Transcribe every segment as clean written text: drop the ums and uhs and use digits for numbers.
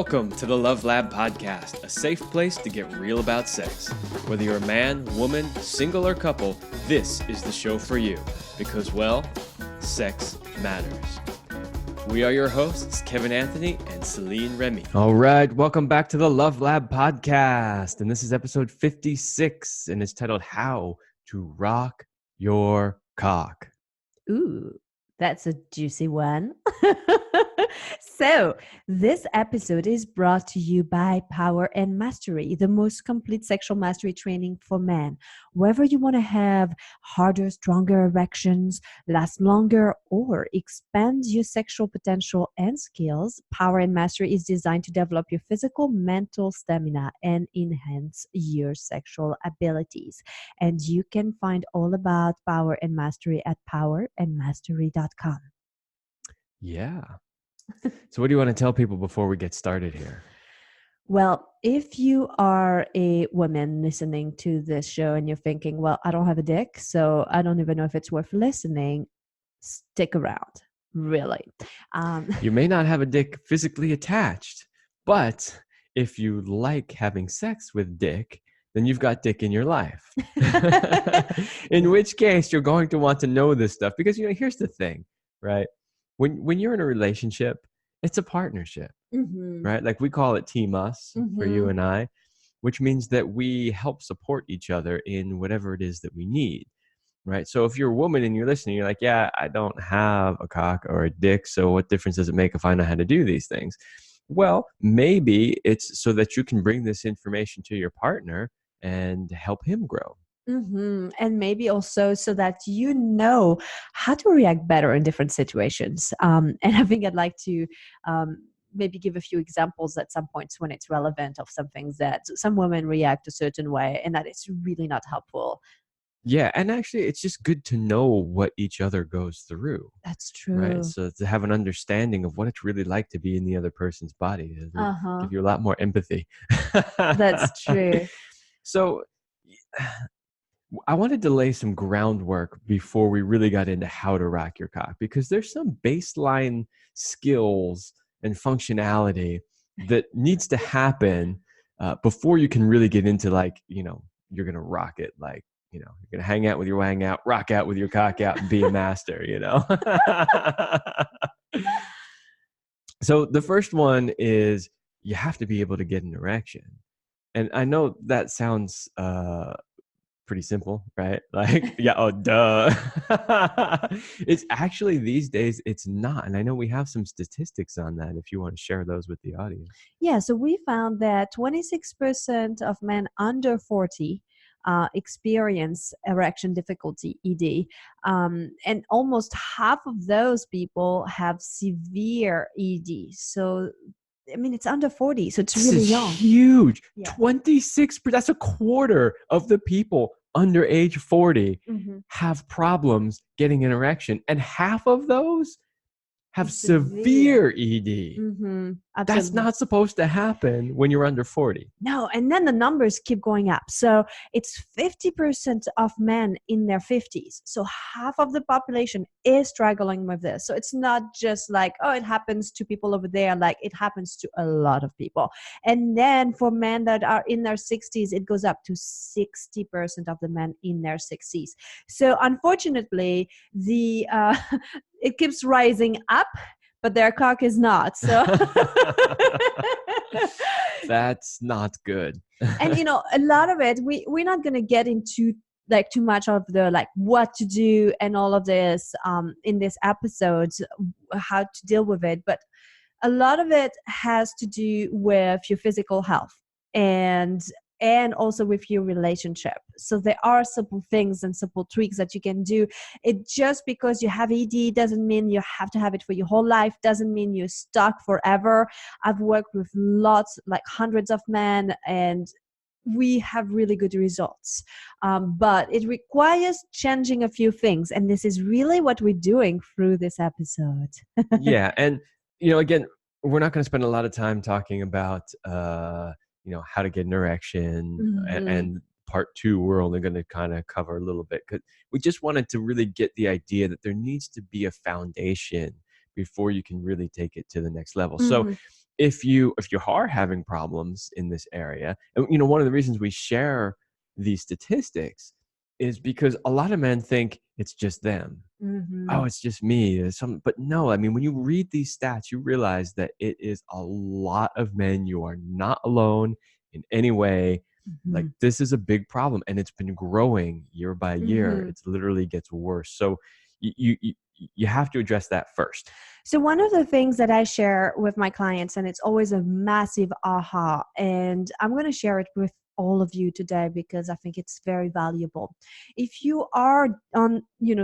Welcome to the Love Lab Podcast, a safe place to get real about sex. Whether you're a man, woman, single, or couple, this is the show for you. Because, well, sex matters. We are your hosts, Kevin Anthony and Celine Remy. All right, welcome back to the Love Lab Podcast. And this is episode 56, and it's titled How to Rock Your Cock. Ooh, that's a juicy one. So, this episode is brought to you by Power and Mastery, the most complete sexual mastery training for men. Whether you want to have harder, stronger erections, last longer, or expand your sexual potential and skills, Power and Mastery is designed to develop your physical, mental stamina and enhance your sexual abilities. And you can find all about Power and Mastery at powerandmastery.com. Yeah. So what do you want to tell people before we get started here? Well, if you are a woman listening to this show and you're thinking, well, I don't have a dick, so I don't even know if it's worth listening, stick around, really. You may not have a dick physically attached, but if you like having sex with dick, then you've got dick in your life. In which case, you're going to want to know this stuff because, here's the thing, right? When you're in a relationship, it's a partnership, right? Like we call it Team Us for you and I, which means that we help support each other in whatever it is that we need, right? So if you're a woman and you're listening, you're like, yeah, I don't have a cock or a dick, so what difference does it make if I know how to do these things? Well, maybe it's so that you can bring this information to your partner and help him grow. And maybe also so that you know how to react better in different situations. And I think I'd like to maybe give a few examples at some points when it's relevant of some things that some women react a certain way and that it's really not helpful. Yeah, and actually it's just good to know what each other goes through. That's true. Right, so to have an understanding of what it's really like to be in the other person's body will give you a lot more empathy. That's true. So I wanted to lay some groundwork before we really got into how to rock your cock, because there's some baseline skills and functionality that needs to happen before you can really get into you're going to rock it. You're going to hang out with your wang out, rock out with your cock out and be a master, So the first one is you have to be able to get an erection. And I know that sounds pretty simple, right? Duh. It's actually these days, it's not. And I know we have some statistics on that if you want to share those with the audience. Yeah, so we found that 26% of men under 40 experience erection difficulty, ED. And almost half of those people have severe ED. So it's under 40, so it's really young. Huge. Yeah. 26%, that's a quarter of the people under age 40 have problems getting an erection. And half of those have severe ED. That's not supposed to happen when you're under 40. No, and then the numbers keep going up. So it's 50% of men in their 50s. So half of the population is struggling with this. So it's not just like, oh, it happens to people over there. Like it happens to a lot of people. And then for men that are in their 60s, it goes up to 60% of the men in their 60s. So unfortunately, it keeps rising up, but their cock is not. So that's not good. And a lot of it, we're not going to get into too much of the what to do and all of this in this episode, how to deal with it. But a lot of it has to do with your physical health and also with your relationship. So there are simple things and simple tweaks that you can do. It just because you have ED doesn't mean you have to have it for your whole life, doesn't mean you're stuck forever. I've worked with hundreds of men and we have really good results. But it requires changing a few things. And this is really what we're doing through this episode. Yeah. And, again, we're not going to spend a lot of time talking about how to get an erection, and part 2, we're only going to kind of cover a little bit because we just wanted to really get the idea that there needs to be a foundation before you can really take it to the next level. So if you are having problems in this area, and one of the reasons we share these statistics is because a lot of men think it's just them. Oh, it's just me. But no, I mean, when you read these stats, you realize that it is a lot of men. You are not alone in any way. Like, this is a big problem, and it's been growing year by year. It literally gets worse. So you have to address that first. So one of the things that I share with my clients, and it's always a massive aha, and I'm going to share it with all of you today because I think it's very valuable. If you are on,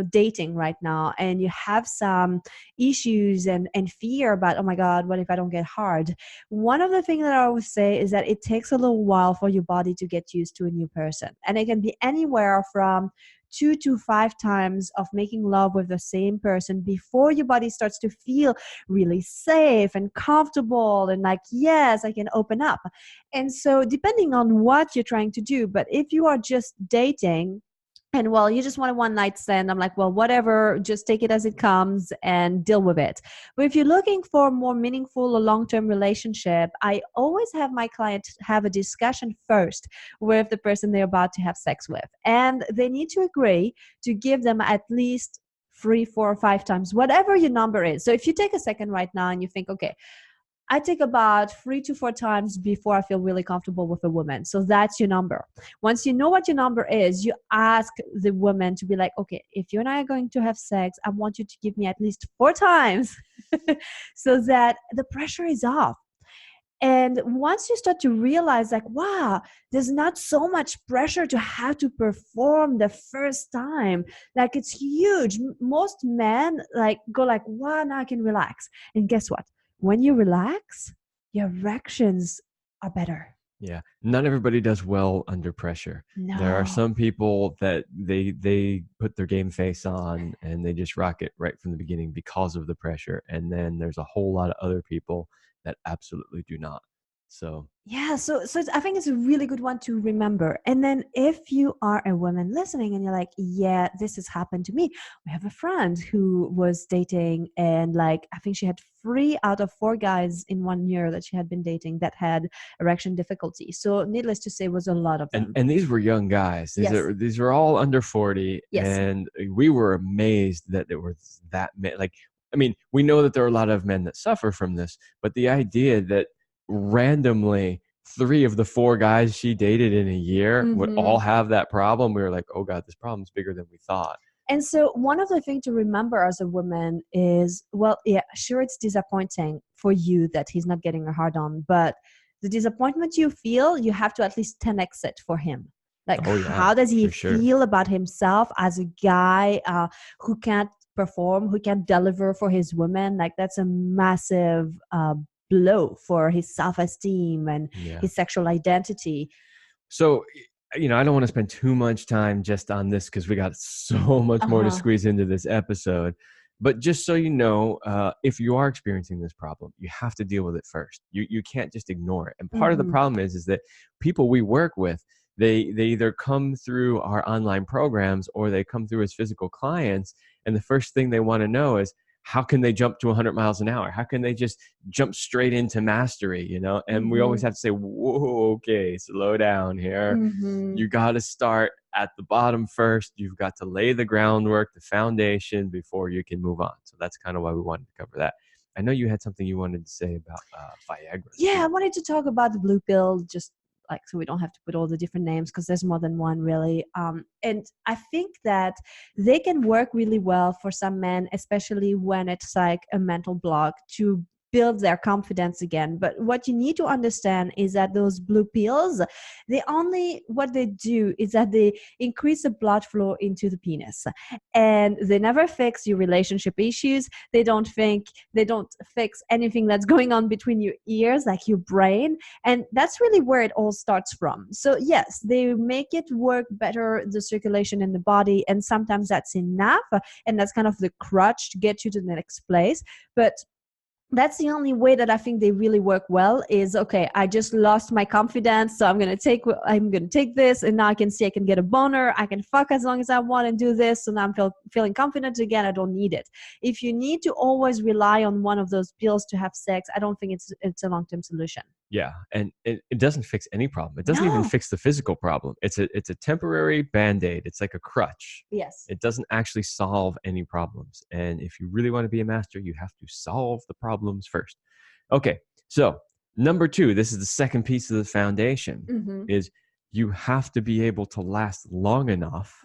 dating right now and you have some issues and fear about, oh my God, what if I don't get hard? One of the things that I always say is that it takes a little while for your body to get used to a new person. And it can be anywhere from 2 to 5 times of making love with the same person before your body starts to feel really safe and comfortable and like, yes, I can open up. And so depending on what you're trying to do, but if you are just dating, and well, you just want a one night stand, I'm like, well, whatever, just take it as it comes and deal with it. But if you're looking for a more meaningful or long-term relationship, I always have my client have a discussion first with the person they're about to have sex with. And they need to agree to give them at least 3, 4, or 5 times, whatever your number is. So if you take a second right now and you think, okay, I take about 3 to 4 times before I feel really comfortable with a woman. So that's your number. Once you know what your number is, you ask the woman to be like, okay, if you and I are going to have sex, I want you to give me at least 4 times so that the pressure is off. And once you start to realize like, wow, there's not so much pressure to have to perform the first time. Like, it's huge. Most men like go like, wow, now I can relax. And guess what? When you relax, your erections are better. Yeah. Not everybody does well under pressure. No. There are some people that they put their game face on and they just rock it right from the beginning because of the pressure. And then there's a whole lot of other people that absolutely do not. So yeah, so I think it's a really good one to remember. And then if you are a woman listening and you're like, yeah, this has happened to me. We have a friend who was dating and like, I think she had 3 out of 4 guys in 1 year that she had been dating that had erection difficulty. So needless to say, was a lot of them. And these were young guys. These were all under 40. Yes. And we were amazed that there were that many. Like, I mean, we know that there are a lot of men that suffer from this, but the idea that randomly 3 of the 4 guys she dated in a year would all have that problem, we were like, oh God, this problem's bigger than we thought. And so one of the things to remember as a woman is, well, yeah, sure, it's disappointing for you that he's not getting a hard on, but the disappointment you feel, you have to at least 10x it for him. Like, how does he feel about himself as a guy who can't perform, who can't deliver for his woman? Like, that's a massive blow for his self-esteem and his sexual identity. So, I don't want to spend too much time just on this because we got so much more to squeeze into this episode. But just so you know, if you are experiencing this problem, you have to deal with it first. You can't just ignore it. And part of the problem is that people we work with, they either come through our online programs or they come through as physical clients. And the first thing they want to know is, how can they jump to 100 miles an hour? How can they just jump straight into mastery, And we always have to say, whoa, okay, slow down here. You got to start at the bottom first. You've got to lay the groundwork, the foundation before you can move on. So that's kind of why we wanted to cover that. I know you had something you wanted to say about Viagra. Yeah, I wanted to talk about the blue pill, just like, so we don't have to put all the different names because there's more than one really. And I think that they can work really well for some men, especially when it's like a mental block, to build their confidence again. But what you need to understand is that those blue pills, what they do is that they increase the blood flow into the penis, and they never fix your relationship issues. They don't fix anything that's going on between your ears, like your brain. And that's really where it all starts from. So yes, they make it work better, the circulation in the body, and sometimes that's enough, and that's kind of the crutch to get you to the next place. But that's the only way that I think they really work well is, okay, I just lost my confidence, so I'm gonna take this, and now I can see I can get a boner, I can fuck as long as I want and do this, and I'm feeling confident again. I don't need it. If you need to always rely on one of those pills to have sex, I don't think it's a long-term solution. Yeah, and it doesn't fix any problem. It doesn't even No. fix the physical problem. It's a temporary band-aid. It's like a crutch. Yes. It doesn't actually solve any problems. And if you really want to be a master, you have to solve the problems first. Okay, so number two, this is the second piece of the foundation, Mm-hmm. is you have to be able to last long enough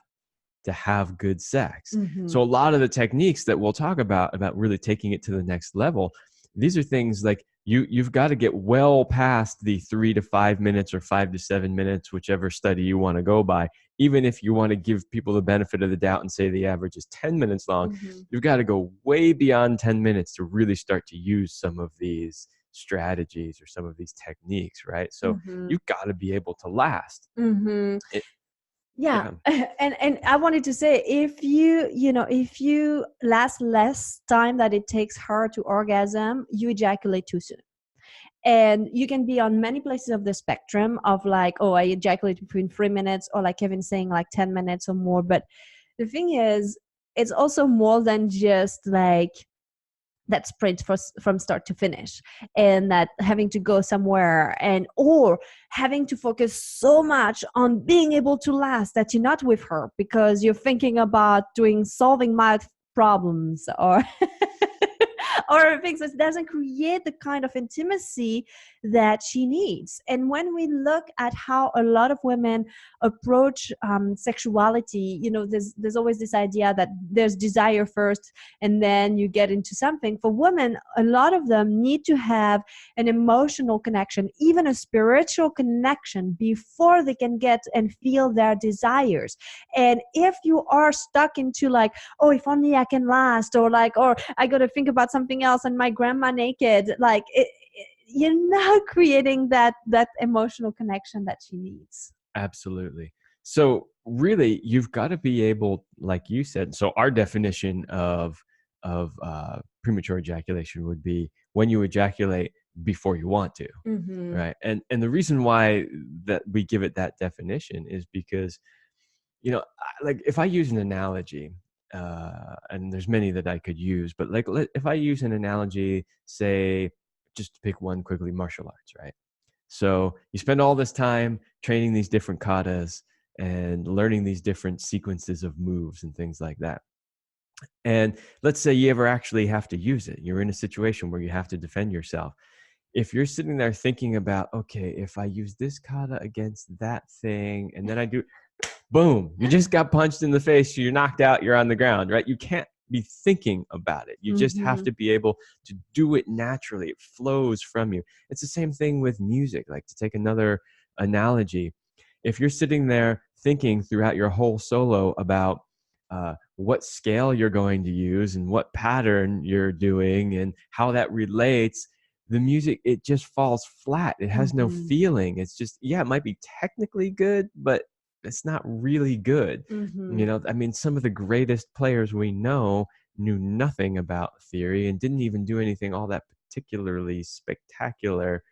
to have good sex. Mm-hmm. So a lot of the techniques that we'll talk about really taking it to the next level, these are things like you've got to get well past the 3 to 5 minutes or 5 to 7 minutes, whichever study you want to go by. Even if you want to give people the benefit of the doubt and say the average is 10 minutes long, Mm-hmm. you've got to go way beyond 10 minutes to really start to use some of these strategies or some of these techniques, right? So Mm-hmm. you've got to be able to last. Mm-hmm. It, Yeah. yeah. And I wanted to say, if you last less time that it takes her to orgasm, you ejaculate too soon. And you can be on many places of the spectrum of like, oh, I ejaculate between 3 minutes, or like Kevin saying like 10 minutes or more. But the thing is, it's also more than just like that sprint from start to finish, and that having to go somewhere, and or having to focus so much on being able to last that you're not with her because you're thinking about solving math problems, or or things that doesn't create the kind of intimacy that she needs. And when we look at how a lot of women approach sexuality, there's always this idea that there's desire first and then you get into something. For women, a lot of them need to have an emotional connection, even a spiritual connection, before they can get and feel their desires. And if you are stuck into like, oh, if only I can last, or like, or I gotta think about something else and my grandma naked, like you're not creating that emotional connection that she needs. Absolutely. So really, you've got to be able, like you said. So our definition of premature ejaculation would be when you ejaculate before you want to, Mm-hmm. right? And the reason why that we give it that definition is because, like if I use an analogy, and there's many that I could use, but like if I use an analogy, say, just to pick one quickly, martial arts, right? So you spend all this time training these different katas and learning these different sequences of moves and things like that. And let's say you ever actually have to use it. You're in a situation where you have to defend yourself. If you're sitting there thinking about, okay, if I use this kata against that thing, and then I do, boom, you just got punched in the face. You're knocked out. You're on the ground, right? You can't be thinking about it. You just have to be able to do it naturally. It flows from you. It's the same thing with music. Like, to take another analogy, if you're sitting there thinking throughout your whole solo about what scale you're going to use and what pattern you're doing and how that relates, the music, it just falls flat. It has no feeling. It's just, yeah, it might be technically good, but it's not really good. I mean, some of the greatest players we know knew nothing about theory and didn't even do anything all that particularly spectacular,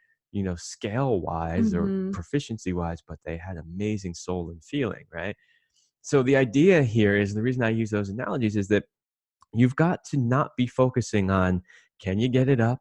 scale wise or proficiency wise, but they had amazing soul and feeling, right? So the idea here is, the reason I use those analogies is that you've got to not be focusing on, can you get it up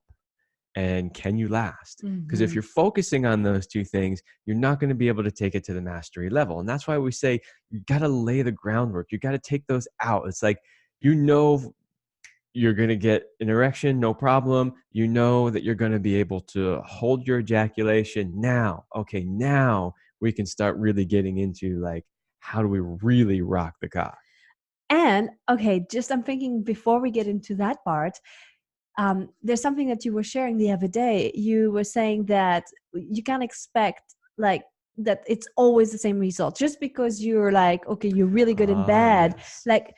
and can you last? Because if you're focusing on those two things, you're not going to be able to take it to the mastery level. And that's why we say you got to lay the groundwork. You got to take those out. It's like, you're going to get an erection, no problem. You know that you're going to be able to hold your ejaculation now. Okay, now we can start really getting into like, how do we really rock the cock? And okay, just I'm thinking before we get into that part, there's something that you were sharing the other day. You were saying that you can't expect like that it's always the same result just because you're like, okay, you're really good in bed. Yes. Like,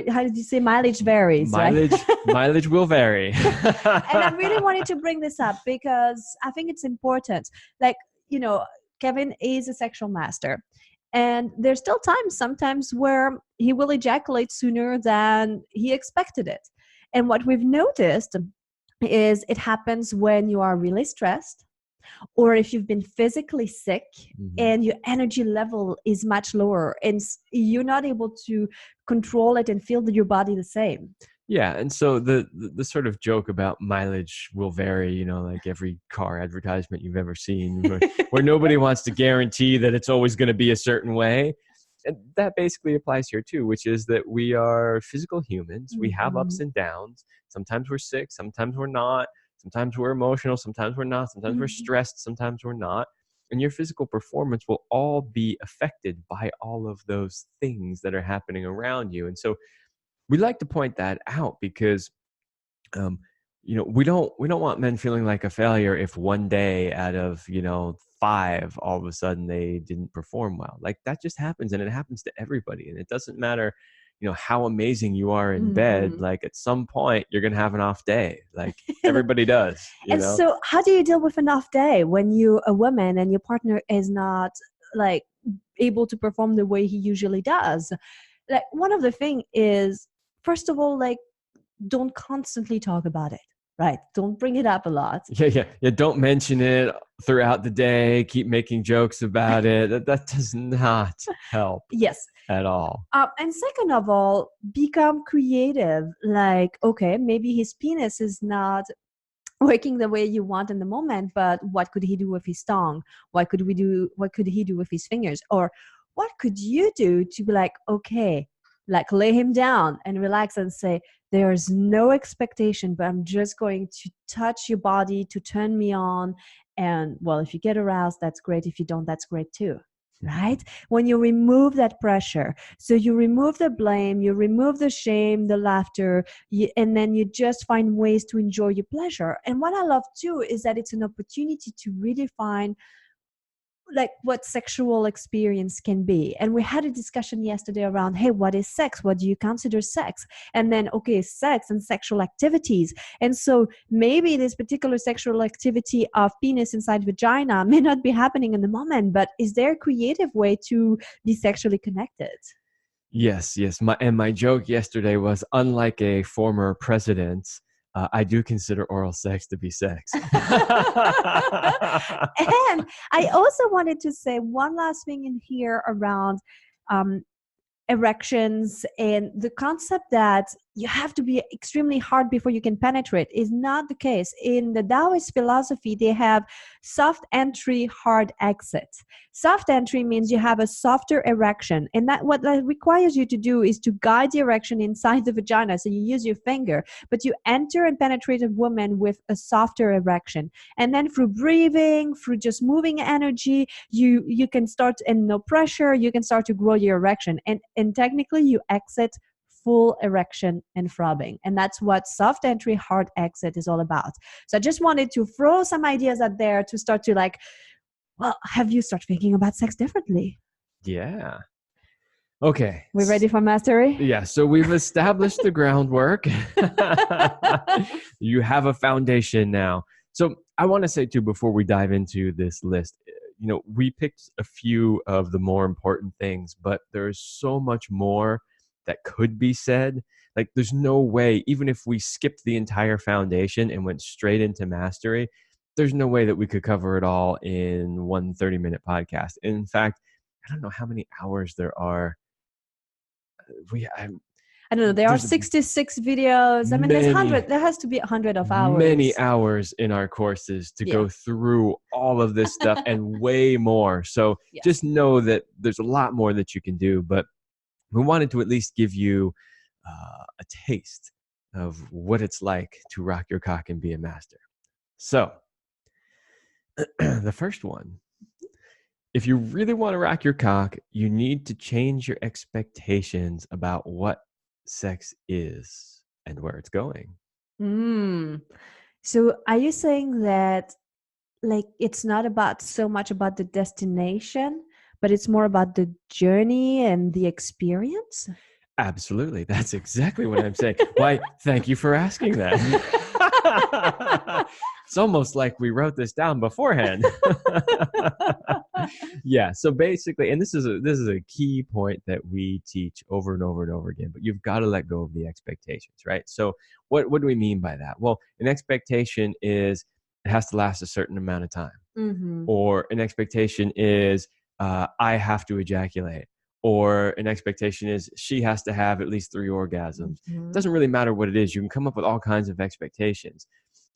how did you say, mileage varies, mileage right? mileage will vary. And I really wanted to bring this up because I think it's important. Like, Kevin is a sexual master, and there's still sometimes where he will ejaculate sooner than he expected it. And what we've noticed, is it happens when you are really stressed, or if you've been physically sick and your energy level is much lower and you're not able to control it and feel your body the same. Yeah, and so the sort of joke about mileage will vary, you know, like every car advertisement you've ever seen, where nobody wants to guarantee that it's always going to be a certain way. And that basically applies here too, which is that we are physical humans. We have ups and downs. Sometimes we're sick, sometimes we're not. Sometimes we're emotional, sometimes we're not. Sometimes we're stressed, sometimes we're not. And your physical performance will all be affected by all of those things that are happening around you. And so we like to point that out because you know, we don't want men feeling like a failure if one day out of, you know, 5 all of a sudden they didn't perform well. Like that just happens, and it happens to everybody, and it doesn't matter, you know, how amazing you are in bed. Like at some point you're gonna have an off day, like everybody does, you And know. so how do you deal with an off day when you're a woman and your partner is not like able to perform the way he usually does? Like one of the thing is, first of all, like don't constantly talk about it, right? Don't bring it up a lot. Yeah, don't mention it throughout the day. Keep making jokes about it. That does not help Yes. at all. And second of all, become creative. Like, okay, maybe his penis is not working the way you want in the moment, but what could he do with his tongue? What could he do with his fingers? Or what could you do to be like, okay, like lay him down and relax and say, there's no expectation, but I'm just going to touch your body to turn me on. And well, if you get aroused, that's great. If you don't, that's great too. Right? When you remove that pressure, so you remove the blame, you remove the shame, the laughter, and then you just find ways to enjoy your pleasure. And what I love too is that it's an opportunity to redefine like what sexual experience can be. And we had a discussion yesterday around, hey, what is sex? What do you consider sex? And then, okay, sex and sexual activities. And so maybe this particular sexual activity of penis inside vagina may not be happening in the moment, but is there a creative way to be sexually connected? Yes. My joke yesterday was, unlike a former president, I do consider oral sex to be sex. And I also wanted to say one last thing in here around um, erections and the concept that you have to be extremely hard before you can penetrate is not the case. In the Taoist philosophy, they have soft entry, hard exit. Soft entry means you have a softer erection, and that what that requires you to do is to guide the erection inside the vagina. So you use your finger, but you enter and penetrate a woman with a softer erection. And then through breathing, through just moving energy, you can start, and no pressure, you can start to grow your erection. And technically you exit full erection and throbbing. And that's what soft entry, hard exit is all about. So I just wanted to throw some ideas out there to start to like, well, have you start thinking about sex differently? Yeah. Okay. We ready for mastery? Yeah. So we've established the groundwork. You have a foundation now. So I want to say too, before we dive into this list, you know, we picked a few of the more important things, but there's so much more that could be said. Like there's no way, even if we skipped the entire foundation and went straight into mastery, there's no way that we could cover it all in one 30-minute podcast. In fact, I don't know how many hours there are. I don't know. There are 66 videos. I mean, there's 100. There has to be 100 of hours. Many hours in our courses to go through all of this stuff and way more. So just know that there's a lot more that you can do. But we wanted to at least give you a taste of what it's like to rock your cock and be a master. So the first one. If you really want to rock your cock, you need to change your expectations about what sex is and where it's going. So are you saying that like it's not about so much about the destination, but it's more about the journey and the experience? Absolutely. That's exactly what I'm saying. Why, thank you for asking that. It's almost like we wrote this down beforehand. Yeah. So basically, and this is a key point that we teach over and over and over again. But you've got to let go of the expectations, right? So what do we mean by that? Well, an expectation is it has to last a certain amount of time, Mm-hmm. or an expectation is I have to ejaculate, or an expectation is she has to have at least 3 orgasms. It Mm-hmm. doesn't really matter what it is. You can come up with all kinds of expectations.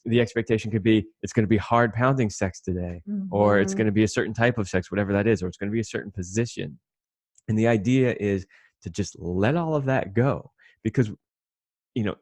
The expectation could be it's going to be hard pounding sex today, or it's Mm-hmm. going to be a certain type of sex, whatever that is, or it's going to be a certain position. And the idea is to just let all of that go, because you know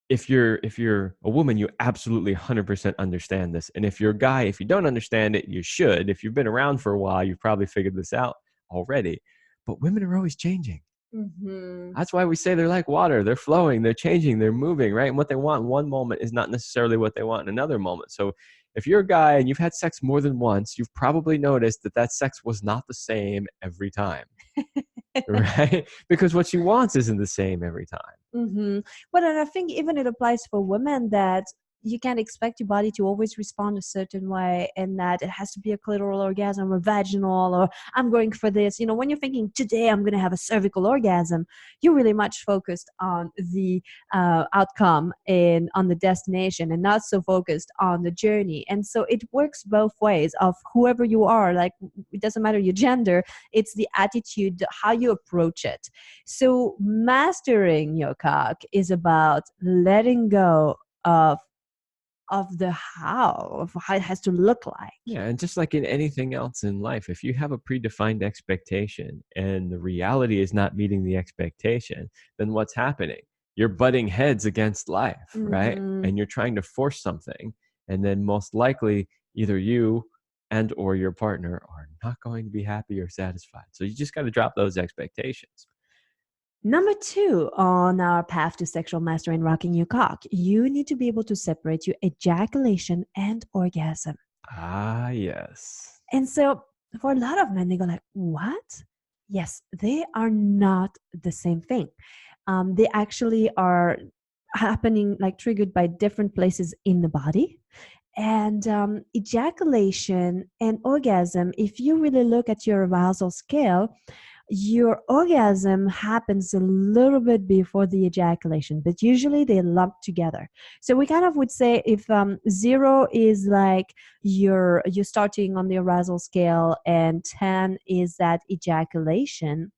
if you're a woman, you absolutely 100% understand this. And if you're a guy, if you don't understand it, you should. If you've been around for a while, you've probably figured this out already. But women are always changing. Mm-hmm. That's why we say they're like water. They're flowing, they're changing, they're moving, right? And what they want in one moment is not necessarily what they want in another moment. So if you're a guy and you've had sex more than once, you've probably noticed that that sex was not the same every time, right? Because what she wants isn't the same every time. Mm-hmm. But and I think even it applies for women that you can't expect your body to always respond a certain way, and that it has to be a clitoral orgasm or vaginal, or I'm going for this. When you're thinking today I'm going to have a cervical orgasm, you're really much focused on the outcome and on the destination, and not so focused on the journey. And so it works both ways of whoever you are. Like, it doesn't matter your gender, it's the attitude, how you approach it. So mastering your cock is about letting go of the of how it has to look like. Yeah, and just like in anything else in life, if you have a predefined expectation and the reality is not meeting the expectation, then what's happening? You're butting heads against life, right? Mm-hmm. And you're trying to force something, and then most likely either you and or your partner are not going to be happy or satisfied. So you just got to drop those expectations. Number 2 on our path to sexual mastery and rocking your cock, you need to be able to separate your ejaculation and orgasm. Ah, yes. And so for a lot of men, they go like, what? Yes, they are not the same thing. They actually are happening, like triggered by different places in the body. And ejaculation and orgasm, if you really look at your arousal scale, your orgasm happens a little bit before the ejaculation, but usually they lump together. So we kind of would say if 0 is like you're starting on the arousal scale, and 10 is that ejaculation,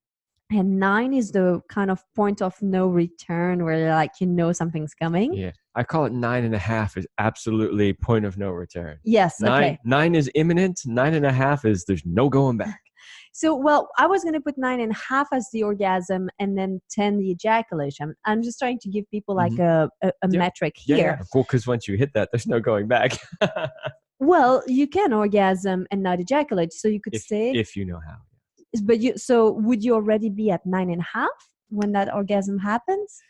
and 9 is the kind of point of no return where you're like, something's coming. Yeah, I call it 9.5 is absolutely point of no return. Yes, okay. Nine is imminent. 9.5 is there's no going back. So, well, I was going to put 9.5 as the orgasm, and then 10 the ejaculation. I'm just trying to give people like a Yep. metric here. Yeah. Well, because once you hit that, there's no going back. Well, you can orgasm and not ejaculate, so you could stay. If you know how. But so would you already be at 9.5 when that orgasm happens?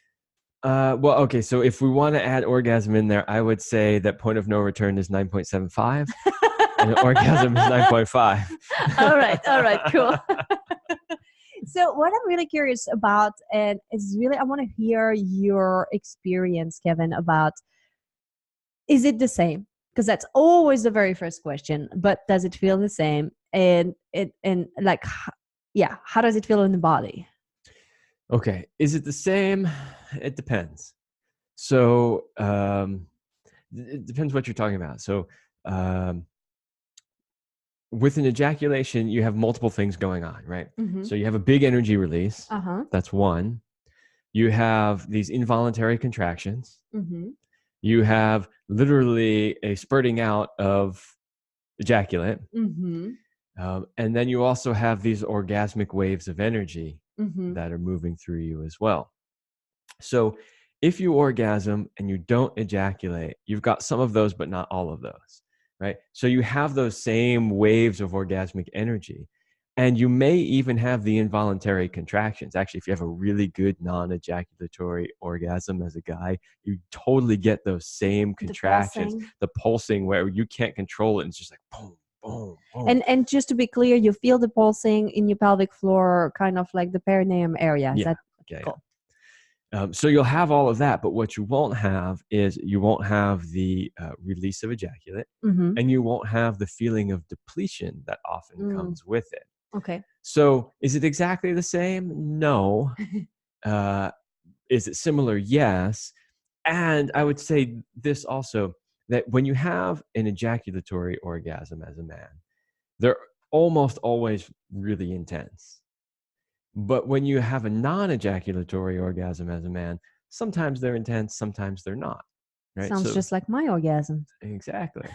Well, okay. So if we want to add orgasm in there, I would say that point of no return is 9.75, and orgasm is 9.5. All right, cool. So what I'm really curious about, and is really, I want to hear your experience, Kevin, about, is it the same? Because that's always the very first question. But does it feel the same? And like, yeah, how does it feel in the body? Okay. Is it the same? It depends. So it depends what you're talking about. So with an ejaculation, you have multiple things going on, right? Mm-hmm. So you have a big energy release. Uh-huh. That's one. You have these involuntary contractions. Mm-hmm. You have literally a spurting out of ejaculate. Mm-hmm. And then you also have these orgasmic waves of energy Mm-hmm. that are moving through you as well. So if you orgasm and you don't ejaculate, you've got some of those, but not all of those, right? So you have those same waves of orgasmic energy. And you may even have the involuntary contractions. Actually, if you have a really good non-ejaculatory orgasm as a guy, you totally get those same contractions, the pulsing where you can't control it. And it's just like boom, boom, boom. And just to be clear, you feel the pulsing in your pelvic floor, kind of like the perineum area. Is that cool? So you'll have all of that, but what you won't have is you won't have the release of ejaculate, Mm-hmm. and you won't have the feeling of depletion that often Mm. comes with it. Okay. So is it exactly the same? No. Is it similar? Yes. And I would say this also, that when you have an ejaculatory orgasm as a man, they're almost always really intense. But when you have a non-ejaculatory orgasm as a man, sometimes they're intense, sometimes they're not. Right? Sounds So just like my orgasms. exactly.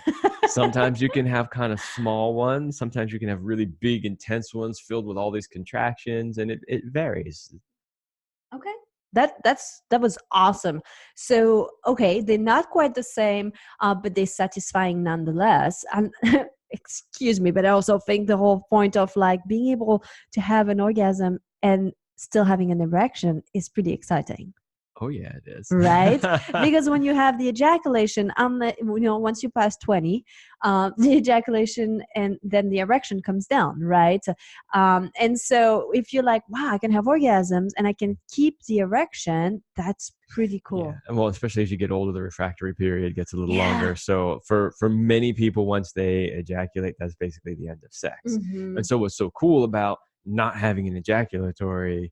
Sometimes you can have kind of small ones. Sometimes you can have really big, intense ones filled with all these contractions, and it varies. Okay. That was awesome. So okay, they're not quite the same, but they're satisfying nonetheless. And excuse me, but I also think the whole point of like being able to have an orgasm and still having an erection is pretty exciting. Oh yeah, it is. Right, because when you have the ejaculation once you pass 20, the ejaculation and then the erection comes down, right? And so if you're like, wow, I can have orgasms and I can keep the erection, that's pretty Yeah, cool. and well, especially as you get older, the refractory period gets a little Yeah. longer. So for many people, once they ejaculate, that's basically the end of sex. Mm-hmm. And so what's so cool about not having an ejaculatory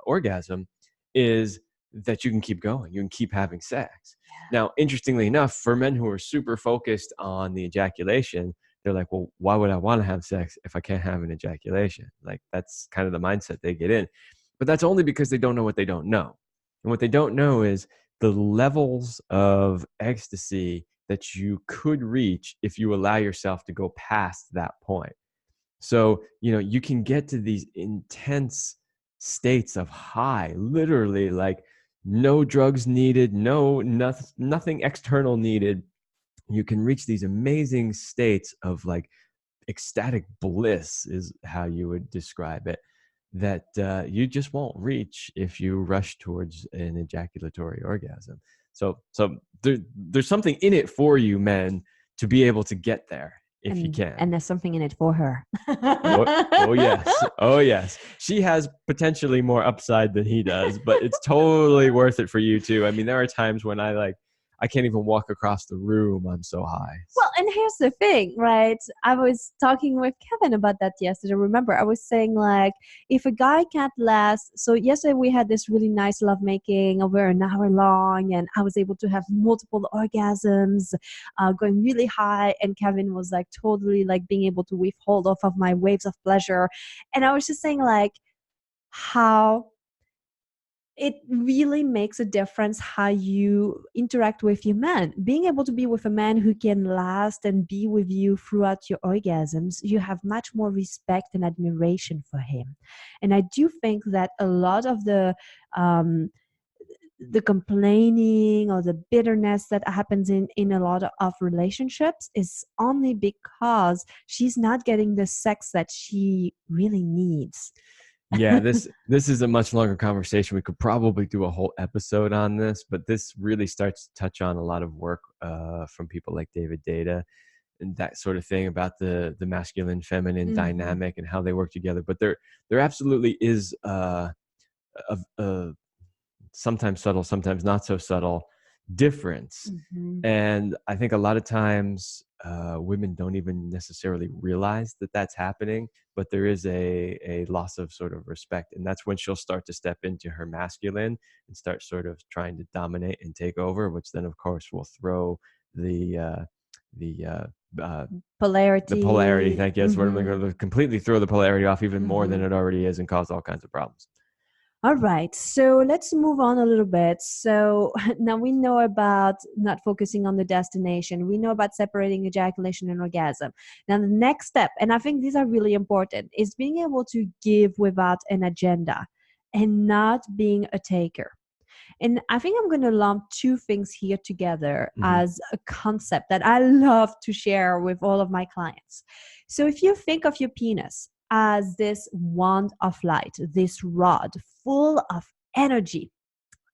orgasm is that you can keep going. You can keep having sex. Now, interestingly enough, for men who are super focused on the ejaculation, they're like, well, why would I want to have sex if I can't have an ejaculation? Like, that's kind of the mindset they get in. But that's only because they don't know what they don't know. And what they don't know is the levels of ecstasy that you could reach if you allow yourself to go past that point. So, you can get to these intense states of high, literally like no drugs needed, nothing external needed. You can reach these amazing states of like ecstatic bliss is how you would describe it, that you just won't reach if you rush towards an ejaculatory orgasm. So there's something in it for you, men, to be able to get there if you And can. there's something in it for her. Oh yes, oh yes. She has potentially more upside than he does, but it's totally worth it for you too. I mean, there are times when I can't even walk across the room. I'm so high. Well, and here's the thing, right? I was talking with Kevin about that yesterday. Remember, I was saying like, if a guy can't last, so yesterday we had this really nice lovemaking over an hour long, and I was able to have multiple orgasms, going really high, and Kevin was like totally like being able to withhold off of my waves of pleasure, and I was just saying like, how it really makes a difference how you interact with your man. Being able to be with a man who can last and be with you throughout your orgasms, you have much more respect and admiration for him. And I do think that a lot of the complaining or the bitterness that happens in a lot of relationships is only because she's not getting the sex that she really needs. Yeah, this is a much longer conversation. We could probably do a whole episode on this, but this really starts to touch on a lot of work from people like David Data and that sort of thing about the masculine feminine Mhm. dynamic and how they work together. But there absolutely is a sometimes subtle, sometimes not so subtle difference. Mhm. And I think a lot of times women don't even necessarily realize that that's happening, but there is a loss of sort of respect. And that's when she'll start to step into her masculine and start sort of trying to dominate and take over, which then, of course, will throw the, the, uh, uh, the polarity. Polarity. Thank you. That's what I'm Mhm. going to completely throw the polarity off even more than Mhm. it already is and cause all kinds of problems. All right, so let's move on a little bit. So now we know about not focusing on the destination. We know about separating ejaculation and orgasm. Now, the next step, and I think these are really important, is being able to give without an agenda and not being a taker. And I think I'm going to lump two things here together Hmm. as a concept that I love to share with all of my clients. So if you think of your penis as this wand of light, this rod full of energy,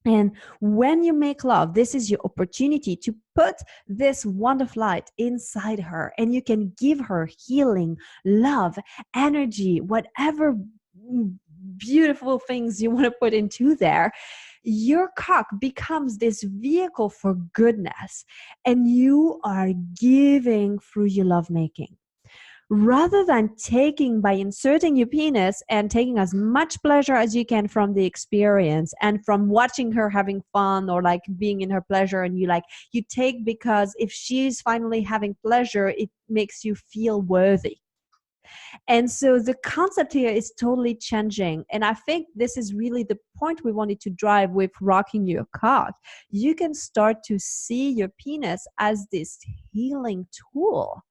and when you make love, this is your opportunity to put this wand of light inside her, and you can give her healing, love, energy, whatever beautiful things you want to put into there. your cock becomes this vehicle for goodness, and you are giving through your lovemaking. Rather than taking by inserting your penis and taking as much pleasure as you can from the experience and from watching her having fun or like being in her pleasure, and you take because if she's finally having pleasure, it makes you feel worthy. And so the concept here is totally changing. And I think this is really the point we wanted to drive with rocking your cock. You can start to see your penis as this healing tool.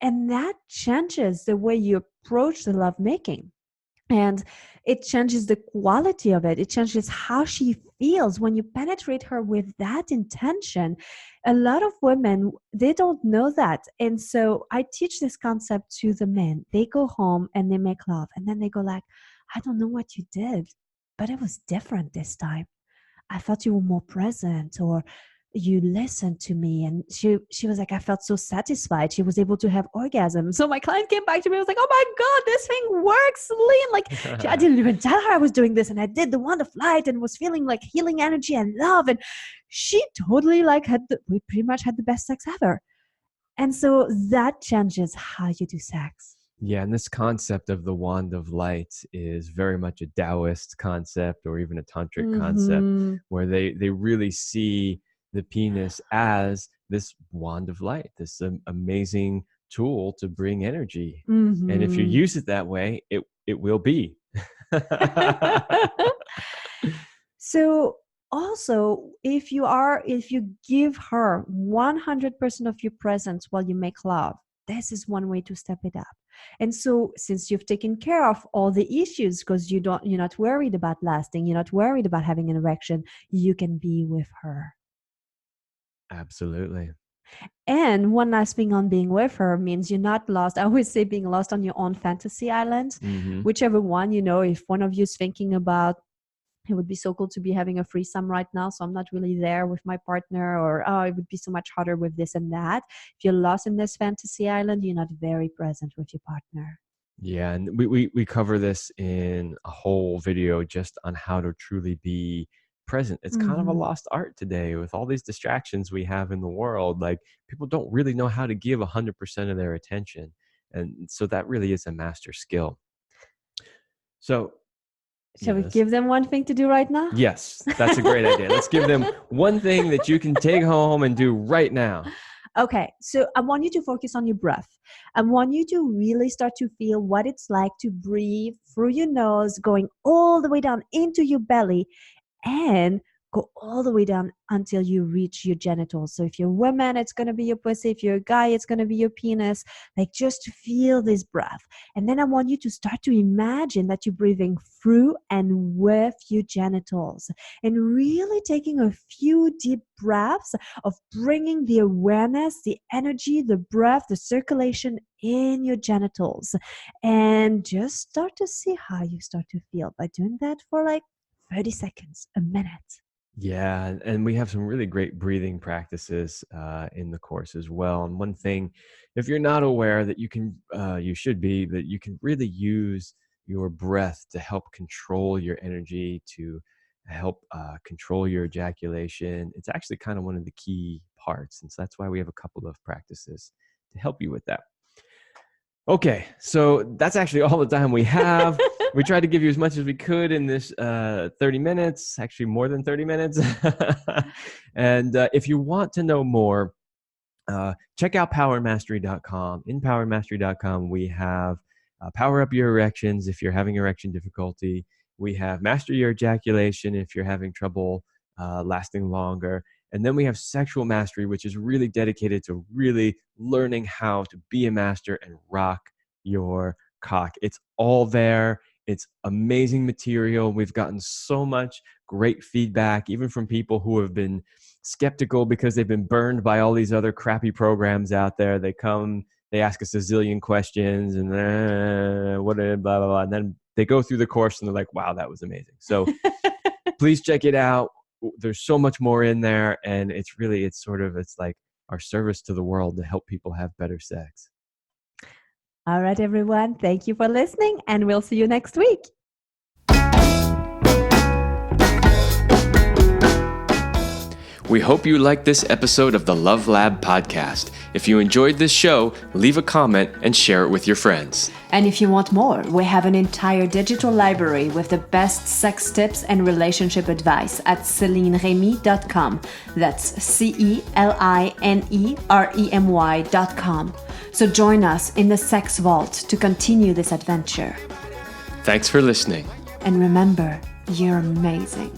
And that changes the way you approach the lovemaking. And it changes the quality of it. It changes how she feels when you penetrate her with that intention. A lot of women, they don't know that. And so I teach this concept to the men. They go home and they make love. And then they go like, I don't know what you did, but it was different this time. I thought you were more present, or you listened to me. And she was like, I felt so satisfied. She was able to have orgasm. So my client came back to me and was like, oh my God, this thing works, Lean. Like I didn't even tell her I was doing this. And I did the wand of light and was feeling like healing energy and love. And she totally we pretty much had the best sex ever. And so that changes how you do sex. Yeah, and this concept of the wand of light is very much a Taoist concept or even a tantric concept, where they really see the penis as this wand of light, this amazing tool to bring energy. And if you use it that way, it will be. So also, if you give her 100% of your presence while you make love, this is one way to step it up. And so since you've taken care of all the issues, because you're not worried about lasting, you're not worried about having an erection, you can be with her. Absolutely. And one last thing on being with her means you're not lost. I always say being lost on your own fantasy island, whichever one, if one of you is thinking about, it would be so cool to be having a threesome right now, so I'm not really there with my partner, or, oh, it would be so much harder with this and that. If you're lost in this fantasy island, you're not very present with your partner. Yeah, and we cover this in a whole video just on how to truly be present. It's kind of a lost art today with all these distractions we have in the world. Like, people don't really know how to give 100% of their attention. And so that really is a master skill. So shall we give them one thing to do right now? Yes, that's a great idea. Let's give them one thing that you can take home and do right now. Okay, so I want you to focus on your breath. I want you to really start to feel what it's like to breathe through your nose, going all the way down into your belly, and go all the way down until you reach your genitals. So if you're a woman, it's going to be your pussy. If you're a guy, it's going to be your penis. Like, just feel this breath. And then I want you to start to imagine that you're breathing through and with your genitals, and really taking a few deep breaths of bringing the awareness, the energy, the breath, the circulation in your genitals, and just start to see how you start to feel by doing that for like 30 seconds, a minute. Yeah, and we have some really great breathing practices in the course as well. And one thing, if you're not aware that you should be, that you can really use your breath to help control your energy, to help control your ejaculation. It's actually kind of one of the key parts. And so that's why we have a couple of practices to help you with that. Okay, so that's actually all the time we have. We tried to give you as much as we could in this 30 minutes, actually more than 30 minutes. And if you want to know more, check out powermastery.com. In powermastery.com, we have Power Up Your Erections if you're having erection difficulty. We have Master Your Ejaculation if you're having trouble lasting longer. And then we have Sexual Mastery, which is really dedicated to really learning how to be a master and rock your cock. It's all there. It's amazing material. We've gotten so much great feedback, even from people who have been skeptical because they've been burned by all these other crappy programs out there. They come, they ask us a zillion questions, and what blah, blah, blah. And then they go through the course and they're like, wow, that was amazing. So please check it out. There's so much more in there, and it's like our service to the world to help people have better sex. All right, everyone. Thank you for listening, and we'll see you next week. We hope you liked this episode of the Love Lab podcast. If you enjoyed this show, leave a comment and share it with your friends. And if you want more, we have an entire digital library with the best sex tips and relationship advice at CelineRemy.com. That's CelineRemy.com. So join us in the Sex Vault to continue this adventure. Thanks for listening. And remember, you're amazing.